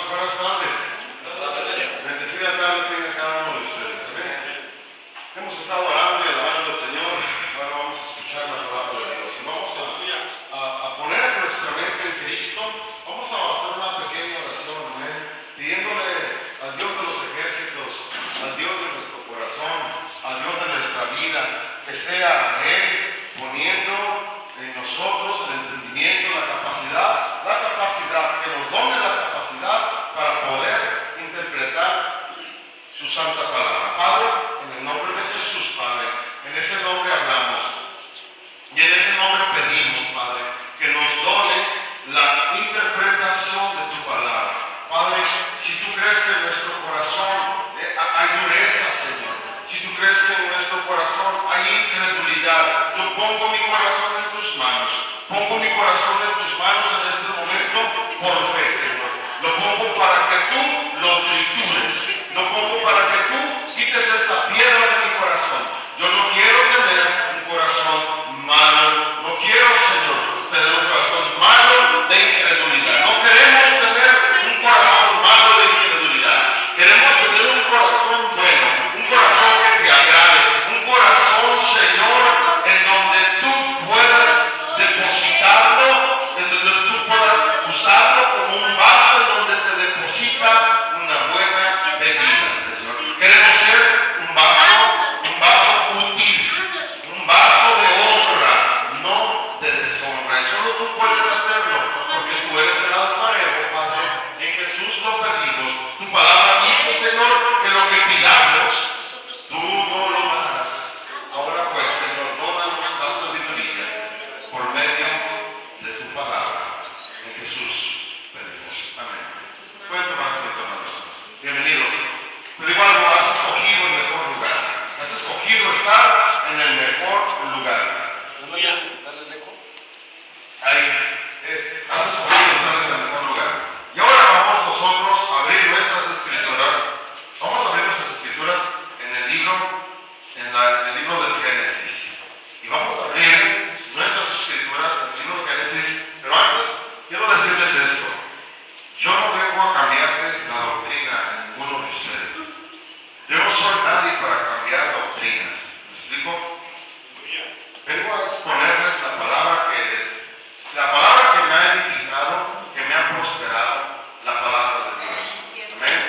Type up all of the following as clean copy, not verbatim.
Buenas tardes. Bendecida tarde tenga cada uno de ustedes. Amén. Hemos estado orando y alabando al Señor. Ahora vamos a escuchar la palabra de Dios. Y vamos a poner nuestra mente en Cristo. Vamos a hacer una pequeña oración, amén, pidiéndole al Dios de los ejércitos, al Dios de nuestro corazón, al Dios de nuestra vida, que sea Él poniendo en nosotros el entendimiento, la capacidad, que nos done la capacidad para poder interpretar su santa palabra. Padre, en el nombre de Jesús, Padre, en ese nombre hablamos y en ese nombre pedimos, Padre, que nos dones la interpretación de tu palabra. Padre, si tú crees que en nuestro corazón hay dureza, Señor, si tú crees que en nuestro corazón hay incredulidad, yo pongo mi corazón en tus manos. Pongo mi corazón en tus manos en este momento por fe, Señor. Lo pongo para que tú lo tritures. Lo pongo para que tú quites esa piedra de mi corazón. Yo no quiero tener un corazón malo. No quiero, Señor, tener un corazón malo de incredulidad. No queremos tener un corazón malo de incredulidad. Queremos tener un corazón bueno, un corazón que te agrade, un corazón, Señor, en donde tú puedas depositarlo, en donde tú puedas usarlo como un vaso en donde se deposita una buena bebida, Señor. Queremos ser un vaso útil, un vaso de honra, no de deshonra. Y solo tú puedes hacerlo, porque tú eres el alfarero, Padre. En Jesús lo pedimos. Tu palabra dice, Señor, que lo que pidamos, tú no lo darás. Ahora pues, Señor, dónanos la sabiduría por medio de tu palabra. En Jesús pedimos. Amén. Pueden tomar asiento, hermanos. Bienvenidos. Te digo algo, has escogido el mejor lugar. Has escogido estar en el mejor lugar. ¿No voy a quitarle el eco? Ahí es. Has escogido estar en el mejor lugar. Y ahora vamos nosotros a abrir nuestras escrituras. Vamos a abrir nuestras escrituras en el libro del Génesis. Y vamos a abrir nuestras escrituras en el libro del Génesis. Pero antes, quiero decirles esto. Yo no vengo a cambiarle la doctrina a ninguno de ustedes. Yo no soy nadie para cambiar doctrinas. ¿Me explico? Vengo a exponerles la palabra que me ha edificado, que me ha prosperado, la palabra de Dios. Amén.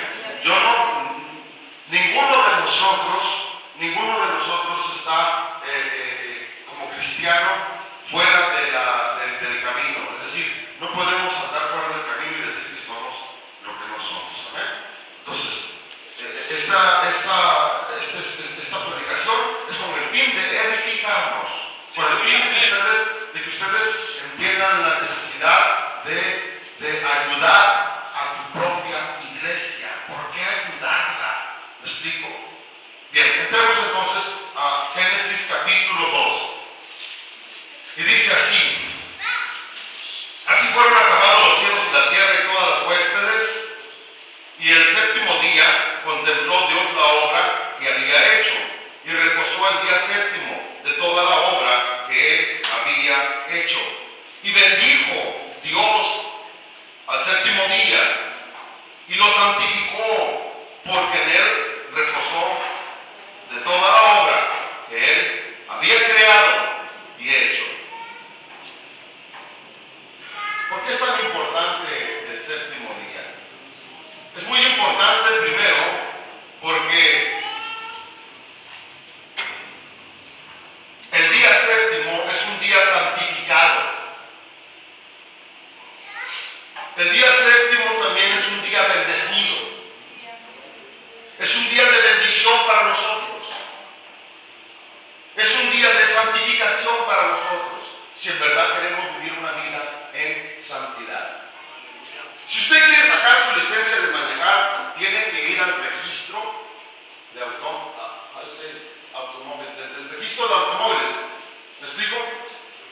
Ninguno de nosotros está como cristiano fuera del camino. Es decir, no podemos andar fuera del camino y decir que somos lo que no somos. Amén. Entonces, esta predicación es con el fin de edificarnos, con el fin de que ustedes entiendan la necesidad de ayudar a tu propia iglesia. ¿Por qué ayudarla? ¿Me explico? Bien, entremos entonces a Génesis capítulo 2. Y dice así: así fueron acabados los cielos y la tierra y todas las huéspedes, y el séptimo día contempló Dios la obra que había hecho, y reposó el día séptimo de toda la obra que él había hecho. Y bendijo Dios al séptimo día, y lo santificó, porque en él reposó de toda la obra que él había creado y hecho. ¿Por qué es tan importante el séptimo día? Es muy importante, primero, porque el día séptimo es un día santificado. El día séptimo también es un día bendecido. Es un día de bendición para nosotros. Es un día de santificación para nosotros, si en verdad queremos vivir una vida en santidad. Si usted quiere sacar su licencia de manejar, tiene que ir al registro de del registro de automóviles. ¿Me explico?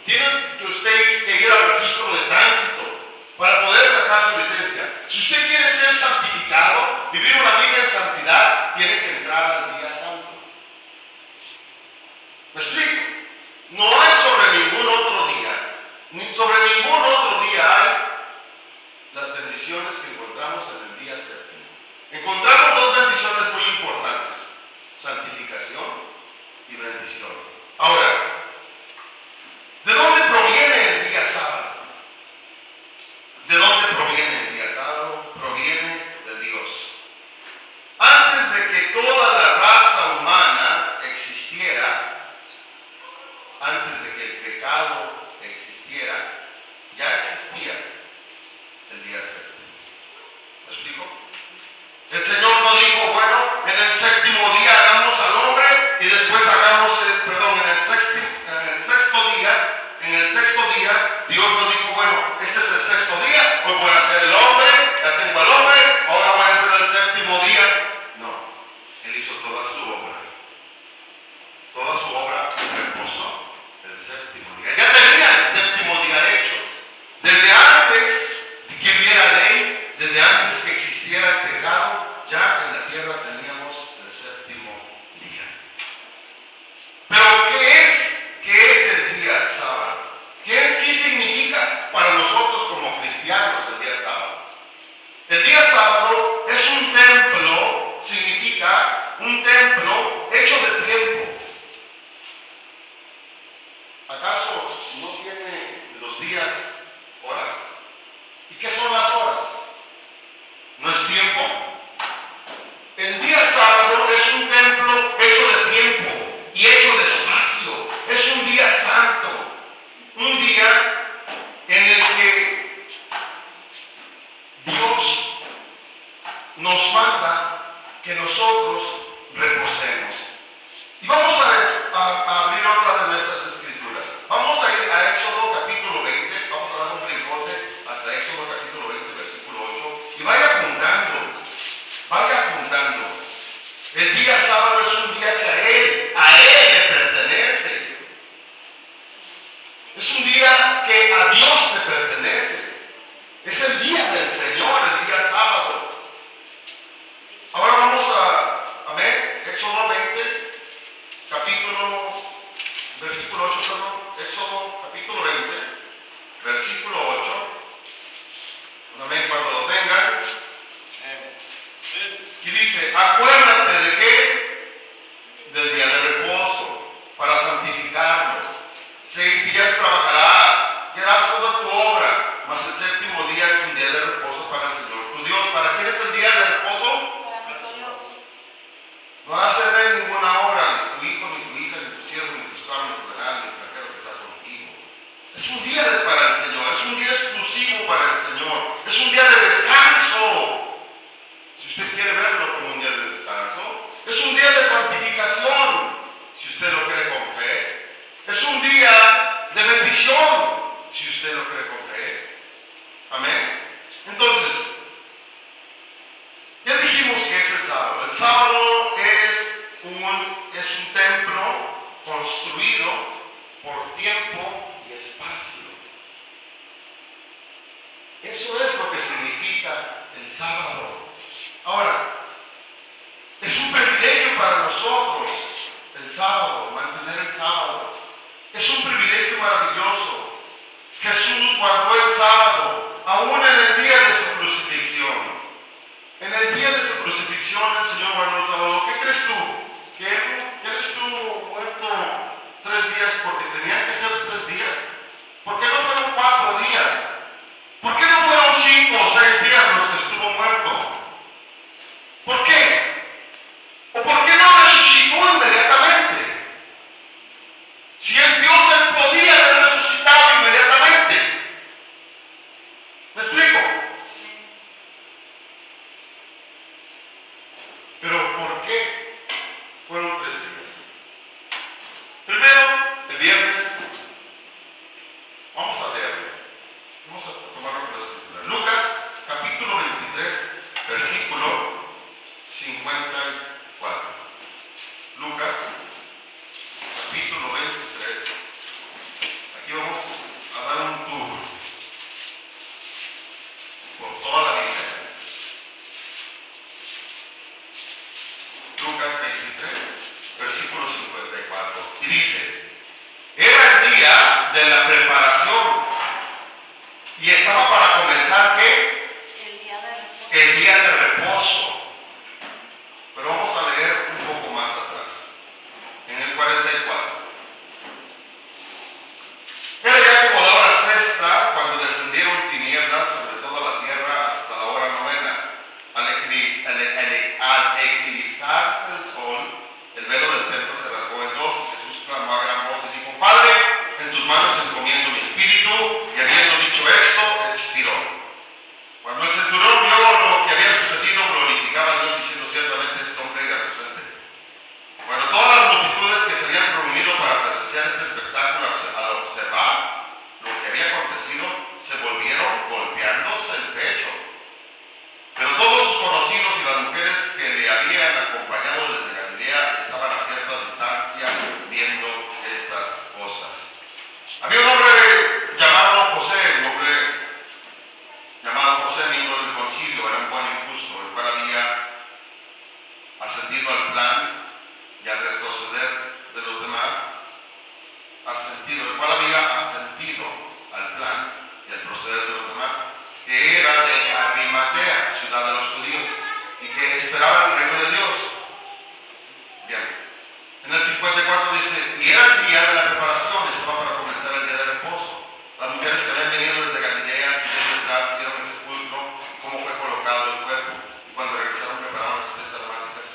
Tiene que usted que ir al registro de tránsito para poder sacar su licencia. Si usted quiere ser santificado, vivir una vida en santidad, tiene que entrar al día santo. ¿Me explico? No hay sobre ningún otro día, ni sobre ningún otro día hay las bendiciones que encontramos estamos en el día séptimo. Encontramos dos bendiciones muy importantes: santificación y bendición. Ahora, ¿de dónde proviene el día sábado? ¿De dónde proviene el día sábado? Proviene de Dios. Antes de que toda la raza humana existiera, antes de que el pecado existiera, ya existía el día séptimo. ¿Me explico? El Señor no dijo, bueno, en el séptimo día hagamos al hombre y después hagamos, en el sexto día, Dios no dijo, bueno, este es el sexto día, hoy voy a hacer el hombre, ya tengo al hombre, ahora voy a hacer el séptimo día. No, Él hizo toda su obra reposó el séptimo día. Ya tenía el séptimo día hecho. Desde antes de que hubiera ley, desde antes que existiera el pecado, ya en la tierra teníamos el séptimo día. Pero ¿qué es el día sábado? ¿Qué en sí significa para nosotros como cristianos el día sábado? El día sábado es un templo, significa un templo hecho de tiempo. ¿Acaso no tiene los días horas? ¿Y qué son las horas? ¿No es tiempo? El día sábado es un templo hecho de tiempo y hecho de espacio. Es un día santo, un día en el que Dios nos manda que nosotros reposemos. Y vamos a abrir otra de nuestras escrituras. Vamos a ir a Éxodo capítulo 20, vamos a dar un brincote hasta Éxodo capítulo 20, versículo 8, y vaya apuntando. El día sábado es un día que a Él le pertenece. Es un día que a Dios le pertenece. Es el día del Señor, el día sábado. Ahora vamos a ver Éxodo 20, versículo 8, Éxodo capítulo 20, versículo 8. Amén, cuando lo tengan. Y dice, acuérdate de qué? Del día de reposo, para santificarlo. 6 días trabajarás y harás toda tu obra, mas el séptimo día es un día de reposo para el Señor tu Dios. ¿Para quién es el día de reposo? Para Dios. No harás hacer ninguna obra, ni tu hijo, ni tu hija, ni tu siervo, ni tu esclavo, ni tu ganado, ni extranjero que está contigo. Es un día para el Señor, es un día exclusivo para el Señor, es un día de descanso. Si usted quiere verlo como un día de descanso, es un día de santificación, si usted lo cree con fe. Es un día de bendición, si usted lo cree con fe. Amén. Entonces, ya dijimos que es el sábado. El sábado es un templo construido por tiempo y espacio. Eso es lo que significa el sábado. Ahora, es un privilegio para nosotros el sábado, mantener el sábado. Es un privilegio maravilloso. Jesús guardó el sábado, aún en el día de su crucifixión. En el día de su crucifixión el Señor guardó el sábado. ¿Qué crees tú? ¿Que eres tú muerto 3 días porque tenían que ser 3 días? ¿Por qué no fueron 4 días? ¿Por qué no fueron 5 o 6 días los que estuvo muerto? ¿Por qué? ¿O por qué no resucitó inmediatamente? Si es Dios, Él podía haber resucitado inmediatamente. ¿Me explico? Pero ¿por qué fueron 3 días? Primero, el viernes, vamos a leerlo. Vamos a tomarlo por la escritura. Lucas, capítulo 23, versículo 54. Lucas, capítulo 23. Aquí vamos a dar un tour por toda la Biblia. Lucas 23, versículo 54. Y dice, era el día de la preparación y estaba para comenzar ¿qué? El día hombres que le habían acompañado desde Galilea estaban a cierta distancia viendo estas cosas. Había un hombre llamado José, miembro del concilio, era un buen y justo, el cual había ascendido al plan y al retroceder de los demás, el cual había ascendido al plan y al proceder de los demás, que era de Arimatea, ciudad de los judíos, y que esperaba el reino de Dios. Bien, en el 54 dice, y era el día de la preparación, estaba para comenzar el día de reposo. Las mujeres que habían venido desde Galilea, siguieron detrás, vieron el sepulcro, cómo fue colocado el cuerpo, y cuando regresaron prepararon las fiestas aromáticas.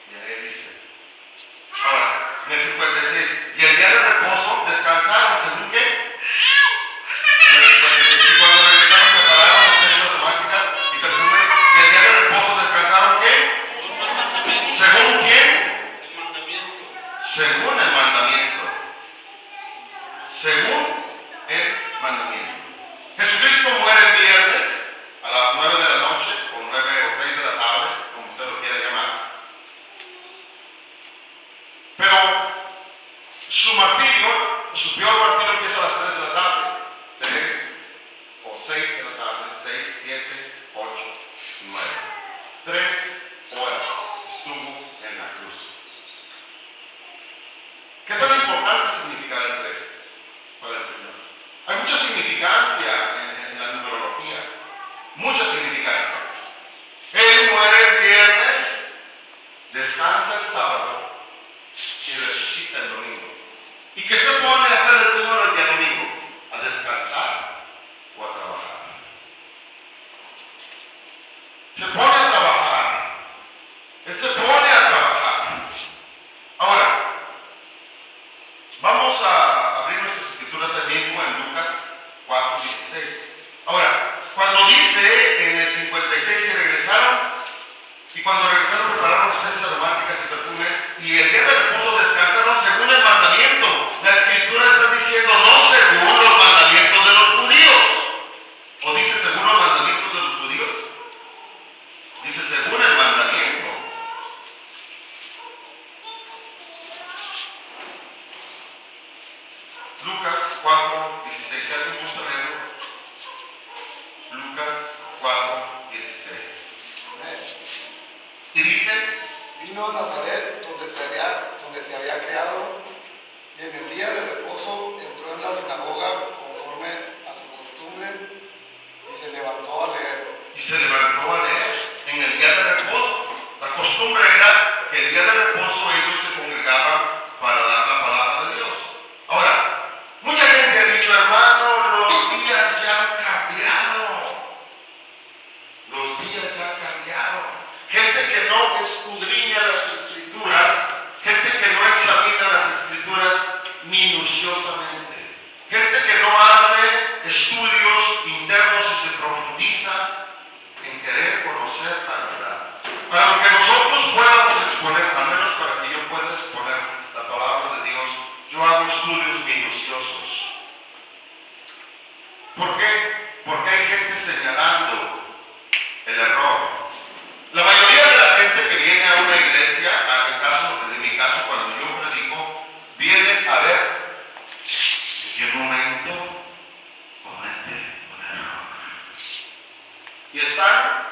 Y ahí dice, ahora, en el 56, y el día de reposo descansaron, ¿según qué? En el 56, y cuando regresaron prepararon las fiestas aromáticas y perfumes, y el día de reposo descansaron, ¿qué? ¿Según quién? Según el mandamiento. Según el mandamiento. Jesucristo muere el viernes a las 9 de la noche, o 9 o 6 de la tarde, como usted lo quiera llamar. Pero su martirio, su peor martirio empieza a las 3 de la tarde. 3 o 6 de la tarde, 6, 7, 8, 9. 3 horas estuvo en la cruz. ¿Qué tan importante significará el 3 para el Señor? Hay mucha significancia en la numerología, mucha significancia. Él muere el viernes, descansa el sábado y resucita el domingo. ¿Y qué se pone a hacer el Señor el día domingo? ¿A descansar o a trabajar? Se pone a trabajar. Él se pone a trabajar. Ahora, vamos a abrir nuestras escrituras ahí mismo en Lucas 4:16. Ahora, cuando dice en el 56 que regresaron, y cuando regresaron prepararon las fiestas aromáticas y perfumes, y el día de reposo descansaron según el mandamiento. La escritura está diciendo no según los mandamientos de los judíos. ¿O dice según los mandamientos de los judíos? Dice según el mandamiento. Lucas 4:16. Si alguien gusta leerlo. Lucas 4:16. Y dice: vino a Nazaret, donde se había criado, y en el día de reposo entró en la sinagoga conforme a su costumbre, y se levantó a leer. En el día de reposo. La costumbre era que el día de reposo ellos se congregaban para dar la palabra de Dios. Ahora, mucha gente ha dicho, hermano, los días ya han cambiado. Los días ya han cambiado. Gente que no escudriña las escrituras, gente que no examina las escrituras minuciosamente, gente que no hace estudios internos y se profundiza en querer conocer la verdad. Para lo que nosotros podamos exponer, al menos para que yo pueda exponer la palabra de Dios, yo hago estudios minuciosos. ¿Por qué? Porque hay gente señalando el error. La mayoría de la gente que viene a una iglesia, en mi caso, cuando yo predico, vienen a ver en qué momento comete un error. Y están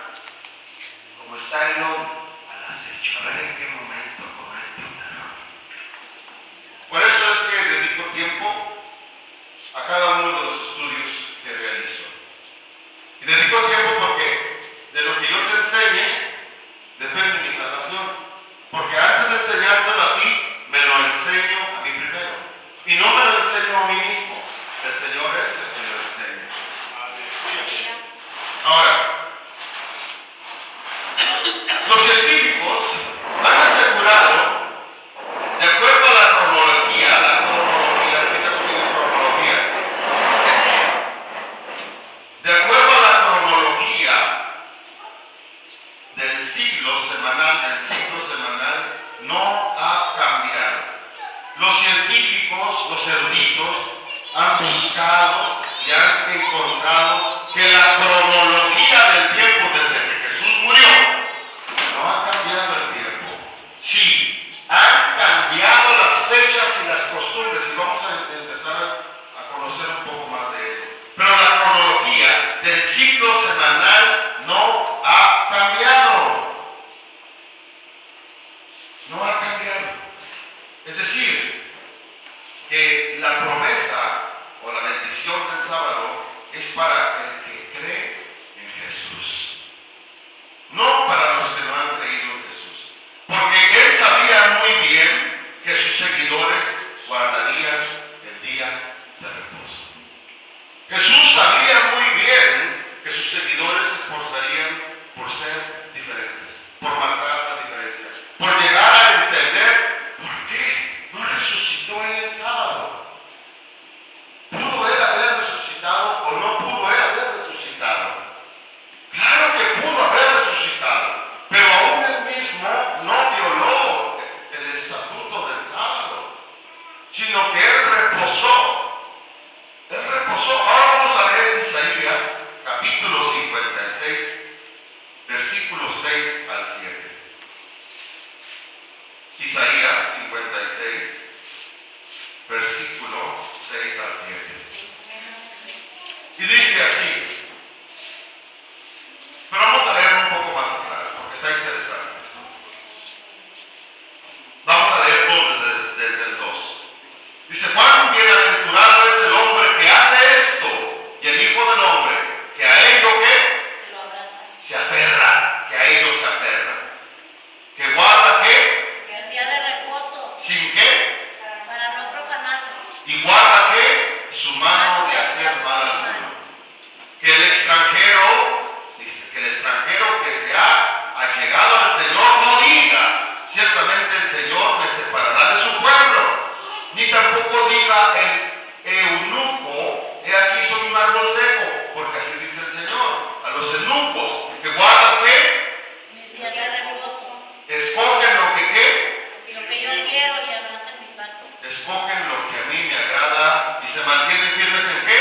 como está el hombre al acecho, a ver en qué momento comete un error. Por eso es que dedico tiempo a cada uno de los estudios que realizo. Y dedico tiempo porque de lo que yo te enseñe depende mi salvación. Porque antes de enseñártelo a ti, me lo enseño a mí primero. Y no me lo enseño a mí mismo. El Señor es el que me lo enseña. Ahora, los científicos han asegurado, de acuerdo a la cronología, de acuerdo a la cronología del ciclo semanal no ha cambiado. Los científicos, los eruditos, han buscado y han encontrado que la cronología del tiempo desde que Jesús murió no ha cambiado. sentido semanal no ha cambiado. No ha cambiado. Es decir, que la promesa o la bendición del sábado es para el que cree en Jesús, no para los que no han creído en Jesús. Porque él sabía muy bien que sus seguidores guardarían el día de reposo. Jesús sabía muy bien que sus seguidores se esforzarían por ser diferentes, por marcar la diferencia, por llegar a entender por qué no resucitó en el sábado. ¿Pudo él haber resucitado o no pudo él haber resucitado? Claro que pudo haber resucitado, pero aún él mismo no violó el estatuto del sábado, sino que él reposó. Él reposó. Ahora vamos a leer Isaías, capítulo 56, versículos 6 al 7. Isaías 56, versículo 6 al 7. Y dice así. Pero vamos a leer un poco más atrás, porque está interesante esto. Vamos a leer desde el 2. Dice: cuán bienaventurado es el hombre que hace esto, y el Hijo del Hombre, que a ello ¿qué? Se aferra, que a ello se aferra. Que guarda ¿qué? El día de reposo. ¿Sin qué? Para no profanarlo. Y guarda ¿qué? Su mano de hacer mal alguno. Que el extranjero, dice, que el extranjero que se ha allegado al Señor no diga: ciertamente el Señor me separará de su pueblo. Ni tampoco diga el eunuco: he aquí soy un árbol seco, porque así dice el Señor a los eunucos, que guardan ¿qué? Mis días de reposo. Escogen lo que ¿qué? Lo que yo quiero y abracen mi pacto. Escogen lo que a mí me agrada y se mantienen firmes ¿en qué?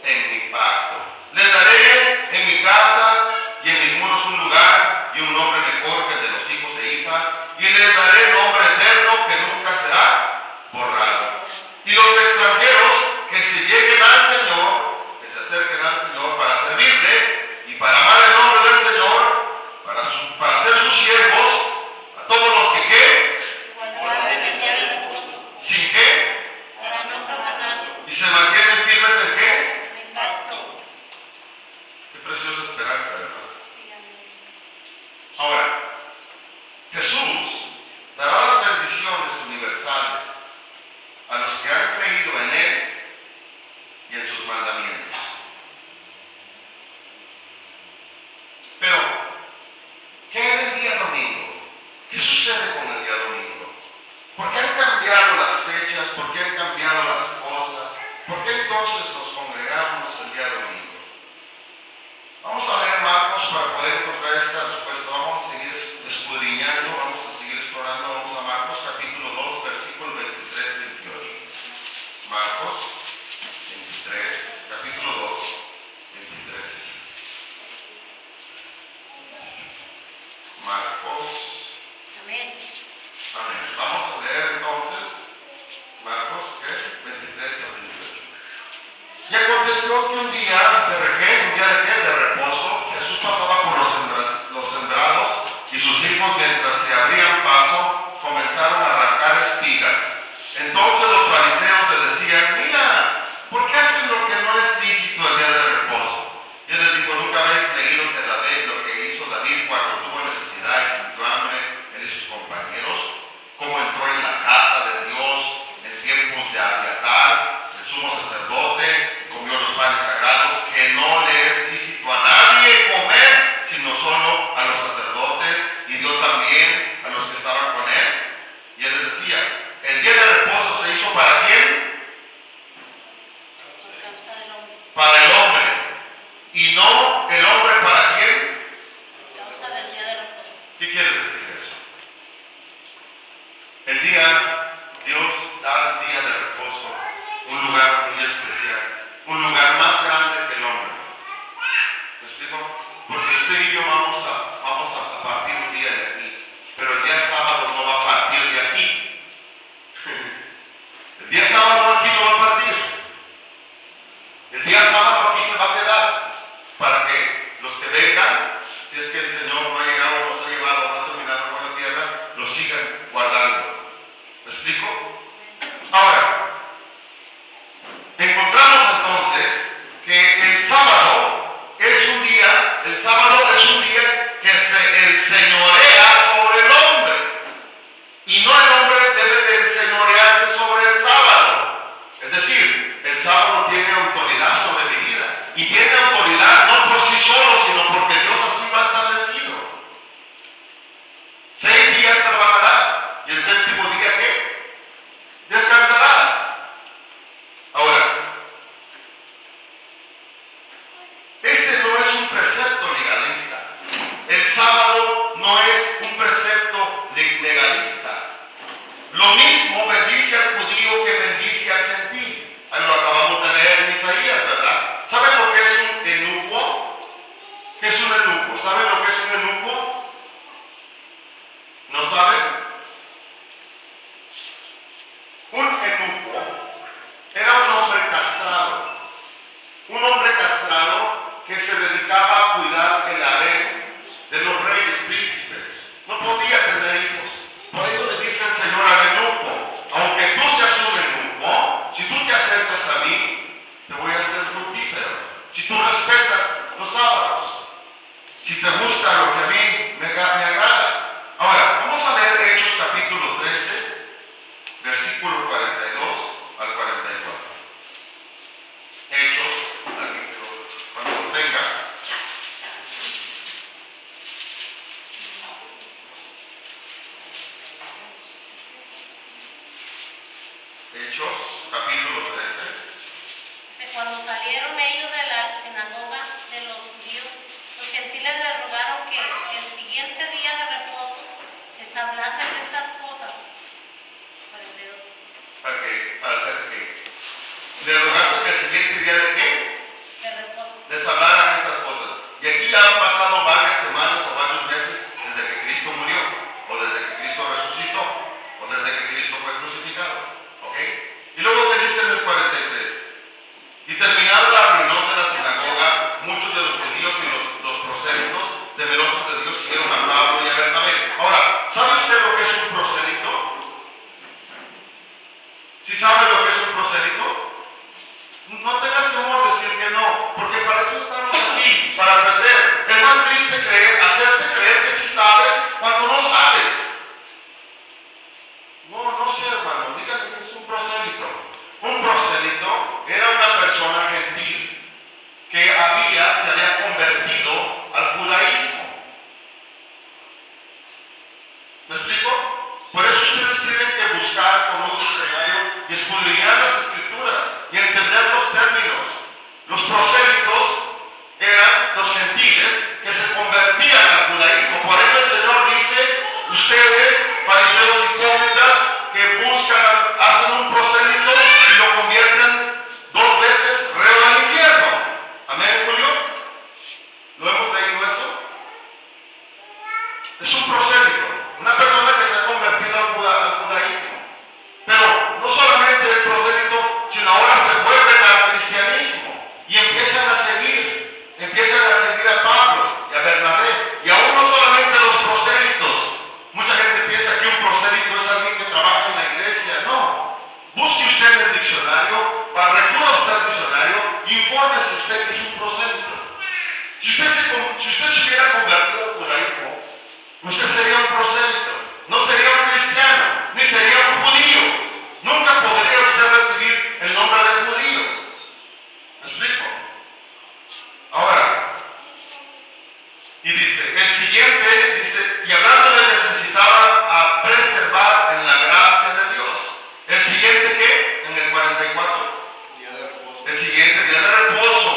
En mi pacto. Les daré en mi casa y en mis muros un lugar y un nombre mejor que el de los hijos e hijas, y les daré nombre eterno que nunca será borrado. Y los extranjeros que se lleguen al Señor, que se acerquen al Señor para servirle y para amar el nombre del Señor, para ser sus siervos, a todos los que ¿qué? Guarden el día de reposo. ¿Sin qué? Para no profanarlo. Y se mantienen firmes ¿en qué? Mi pacto. Qué preciosa esperanza, ¿verdad? Sí, amén. Ahora, Jesús dará las bendiciones universales a los que han creído en Él y en sus mandamientos. Pero, ¿qué del día domingo? ¿Qué sucede con el día domingo? ¿Por qué han cambiado las fechas? ¿Por qué han cambiado las cosas? ¿Por qué entonces nos congregamos el día domingo? Vamos a leer Marcos para poder encontrar esta respuesta. Vamos a seguir escudriñando, vamos a seguir explorando. Vamos a Marcos capítulo 2, versículos 23-28. Marcos 23, capítulo 2, 23. Marcos. Amén. Amén. Vamos a leer entonces Marcos, ¿qué? 23 a 28. Y aconteció que un día de reposo, Jesús pasaba por los sembrados, y sus hijos, mientras se abrían paso, comenzaron a arrancar espigas. Entonces los fariseos le decían: mira, ¿por qué hacen lo que no es lícito el día de reposo? Y él les dijo: ¿nunca habéis leído lo que hizo David cuando tuvo necesidad y sintió hambre, él y sus compañeros? Cómo entró en la casa de Dios en tiempos de Abiatar, el sumo sacerdote, y comió los panes sagrados, que no le es lícito a nadie comer, sino solo a los sacerdotes, y dio también a los que estaban con él. Y él les decía: el día de reposo se hizo ¿para quién? Por causa del hombre. Para el hombre. Y no el hombre ¿para quién? Por causa del día de reposo. ¿Qué quiere decir eso? Dios da el día de reposo un lugar muy especial, un lugar más grande que el hombre. ¿Me explico? Porque usted y yo vamos a partir un día de aquí, pero el día sábado no va a partir de aquí. El día sábado aquí no va a partir. El día sábado aquí se va a quedar. eunuco. ¿Saben lo que es un eunuco? ¿No saben? Un eunuco era un hombre castrado. Un hombre castrado que se dedicaba a cuidar el harén de los reyes, príncipes. No podía tener hijos. Por ello le dice el Señor al eunuco: aunque tú seas un eunuco, si tú te acercas a mí, te voy a hacer fructífero. Si tú respetas los sábados, si te gusta lo que a mí me agrada. Ahora, vamos a leer Hechos capítulo 13, versículo 42 al 44. Hechos, cuando lo tenga. Hechos, capítulo 13. Cuando salieron ellos de la sinagoga de los judíos, los gentiles les rogaron que el siguiente día de reposo les hablasen de estas cosas. 42. ¿Para qué? ¿Le rogasen que el siguiente día de qué? De reposo. Les hablaran estas cosas. Y aquí ya han pasado varias semanas o varios meses desde que Cristo murió, o desde que Cristo resucitó, o desde que Cristo fue crucificado. ¿Ok? Y luego te dice en el 43. Y terminada la reunión de la sinagoga, muchos de los judíos y los prosélitos, temerosos de Dios, siguieron a Pablo y a Bernabé. Ahora, ¿sabe usted lo que es un prosélito? ¿Sí sabe lo que es un prosélito? No tengas temor de decir que no, porque para eso estamos aquí, para aprender. Es más triste hacerte creer que sí sabes cuando no sabes. No sé, hermano, dígame que es un prosélito. Un prosélito era una persona gentil que se había convertido al judaísmo. ¿Me explico? Por eso ustedes tienen que buscar con un diccionario y escudriñar las escrituras y entender los términos. Los prosélitos eran los gentiles que se convertían al judaísmo. Por ello el Señor dice: ustedes, fariseos hipócritas, que hacen un prosélito y lo convierten 2 veces reo al infierno. ¿Amén, Julio? ¿Lo hemos leído eso? Es un prosélito, una persona que se ha convertido al judaísmo. Pero no solamente el prosélito, sino ahora se vuelven al cristianismo y empiezan a seguir a Pablo y a Bernabé. Y aún no solamente los prosélitos. Mucha gente piensa que un prosélito es alguien que trabaja en la iglesia. No. Busque usted en el diccionario, recurra usted al diccionario y infórmese usted que es un prosélito. Si usted se hubiera convertido al judaísmo, usted sería un prosélito. No sería un cristiano, ni sería un judío. Nunca podría usted recibir el nombre de judío. ¿Me explico? Ahora, y dice, el siguiente, dice, y hablándole necesitaba a preservar en la gracia de Dios. ¿El siguiente qué? En el 44. Día de reposo. El siguiente día de reposo.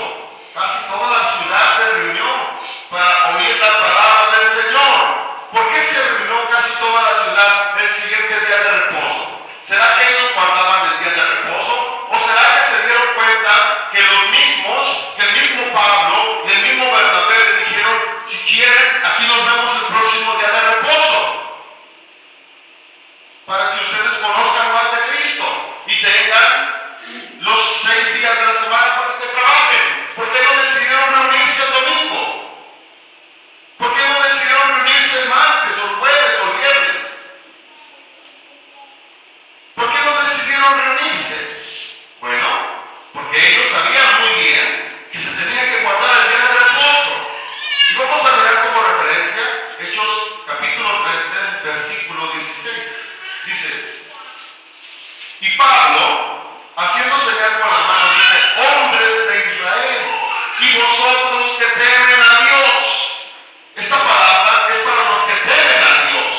Casi toda la ciudad se reunió para oír la palabra del Señor. ¿Por qué se reunió casi toda la ciudad el siguiente día de reposo? ¿Será que ellos guardaban el día de reposo? ¿O será que se dieron cuenta que el mismo Pablo y el mismo Bernabé le dijeron: si quieren, aquí nos vemos el próximo día de reposo? Para que ustedes conozcan más de Cristo y tengan los 6 días de la semana para que trabajen. ¿Por qué no decidieron reunirse el domingo? ¿Por qué no decidieron reunirse el martes o el jueves o el viernes? ¿Por qué no decidieron reunirse? Bueno, porque ellos sabían muy bien que se tenía que guardar el día de reposo. Y vamos a leer como referencia Hechos capítulo 13, versículo 16. Dice: y Pablo, haciendo señal con la mano, dice: hombres de Israel, y vosotros que temen a Dios. Esta palabra es para los que temen a Dios.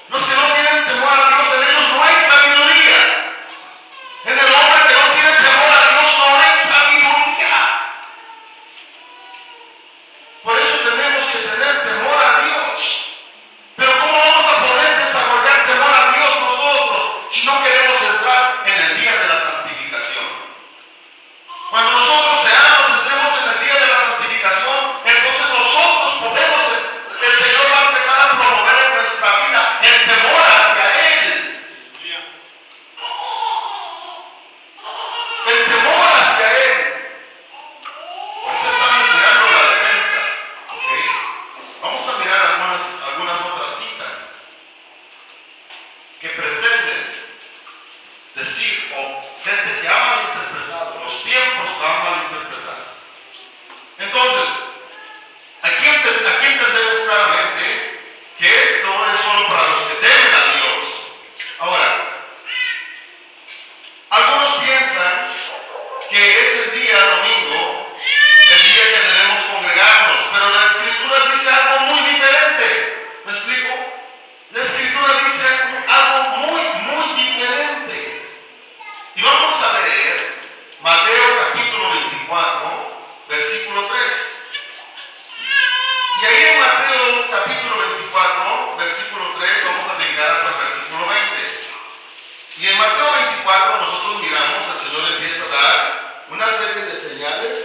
Los que no tienen temor a Dios, en ellos no hay sabiduría. En el hombre que no tiene temor a Dios no hay sabiduría. Por eso tenemos que tener temor a Dios. Pero ¿cómo vamos a poder desarrollar temor a Dios nosotros si no queremos entrar en el día de la santificación? Cuando nosotros entremos en el día de la santificación, 3. Y ahí en Mateo capítulo 24, versículo 3, vamos a brincar hasta el versículo 20. Y en Mateo 24 nosotros miramos, el Señor empieza a dar una serie de señales,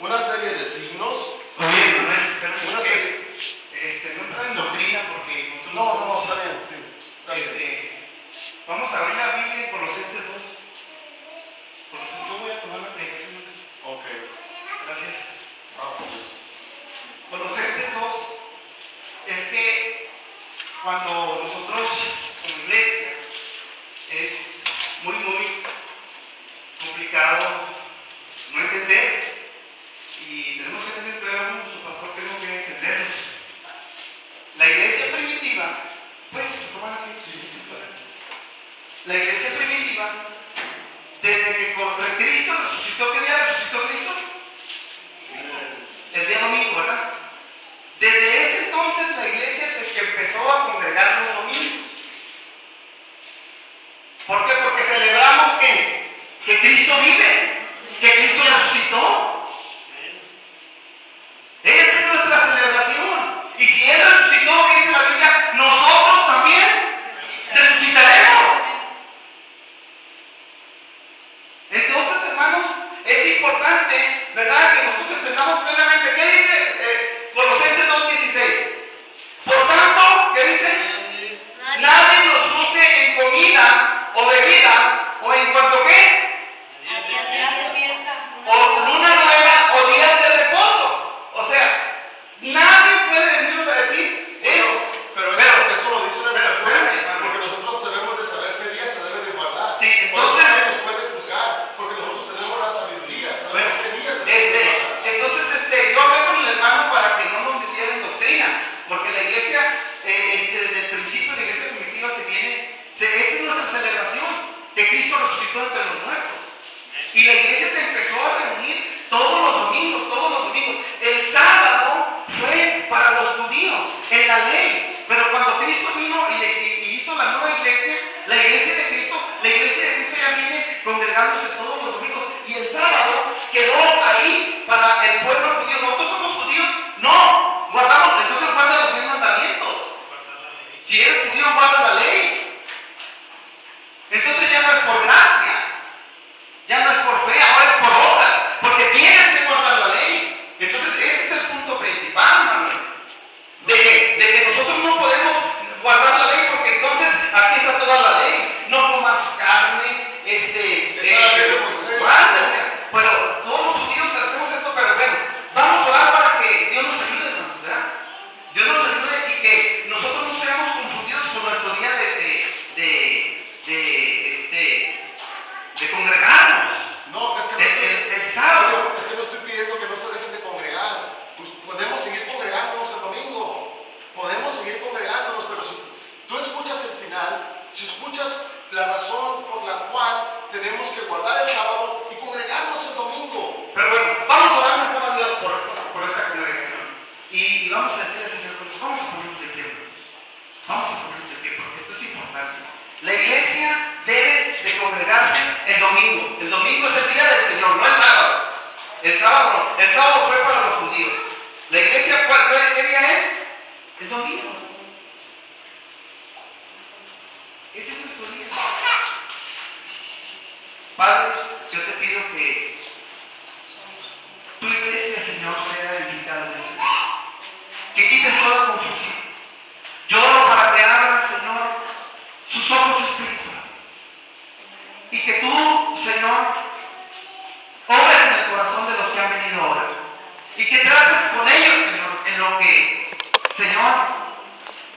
una serie de signos. Oye, Manuel, pero Una es serie. que no entra en doctrina porque nosotros No, está bien, sí. Está bien. Vamos a abrir la Biblia en Colosenses 2. Yo voy a tomar la predicación. Ok. Gracias. Vamos. Colosenses 2 es que cuando nosotros como iglesia es muy complicado no entender y tenemos que tener cuidado con nuestro pastor, tenemos que entenderlo. La iglesia primitiva, pues, ¿cómo así? La iglesia primitiva, desde que Cristo resucitó, ¿qué día resucitó Cristo? El día domingo, ¿verdad? Desde ese entonces la iglesia es el que empezó a congregar los domingos. ¿Por qué? Porque celebramos que Cristo vive, que Cristo resucitó. Esa es nuestra celebración. Y si Él resucitó, ¿qué dice la Biblia? Nosotros también resucitaremos. Entonces, hermanos, es importante, ¿verdad?, que nosotros entendamos plenamente. ¿Qué dice Colosenses 2:16? Por tanto, ¿qué dice? Nadie nos juzgue en comida o bebida o en cuanto qué, o luna nueva o días de reposo. O sea, nadie puede venirnos a decir eso. Pero eso lo dice la Escritura, porque nosotros debemos de saber qué día se debe de guardar. Sí, Por eso entonces, nadie nos puede juzgar, porque nosotros tenemos la sabiduría, sabemos qué día debemos de guardar. entonces, yo hablé con el hermano para que no nos metiera en doctrina, porque la iglesia, desde el principio de la iglesia primitiva esta es nuestra celebración, que Cristo resucitó entre los muertos. Y la iglesia se empezó a reunir todos los domingos. El sábado fue para los judíos, en la ley. Pero cuando Cristo vino y hizo la nueva iglesia, la iglesia de Cristo ya viene congregándose todos los domingos. Y el sábado quedó ahí para el pueblo judío. ¿Nosotros somos judíos? No. Entonces guarda los 10 mandamientos. Si eres judío, guarda la ley. Entonces ya no es por gracia, ya no es por fe, ahora es por obras, porque tienes que guardar la ley. Entonces ese es el punto principal, Manuel, de que nosotros no podemos guardar la ley, porque entonces aquí está toda la ley. No comas carne, Esa la ley de Moisés. guárdala. Pero todos los judíos hacemos esto, pero bueno, vamos a orar para que Dios nos ayude, hermanos, ¿verdad? Dios nos ayude y que nosotros no seamos confundidos por nuestro día de congregarnos. No, es que El sábado. es que no estoy pidiendo que no se dejen de congregar. Pues podemos seguir congregándonos el domingo. Podemos seguir congregándonos, pero si tú escuchas el final, si escuchas la razón por la cual tenemos que guardar el sábado y congregarnos el domingo. Pero bueno, vamos a orar mejor a Dios por esta congregación. Y vamos a decirle al Señor, pues vamos a ponernos de pie. Vamos a ponernos de pie, porque esto es importante. La iglesia debe de congregarse el domingo. El domingo es el día del Señor, no el sábado. El sábado no. El sábado fue para los judíos. La iglesia, ¿qué día es? El domingo. Ese es nuestro día. Padre, yo te pido que tu iglesia, Señor, sea edificada. Que quites toda confusión. Yo oro para que abran, Señor, sus ojos espirituales. Y que tú, Señor, obres en el corazón de los que han venido ahora. Y que trates con ellos, Señor, en lo que, Señor,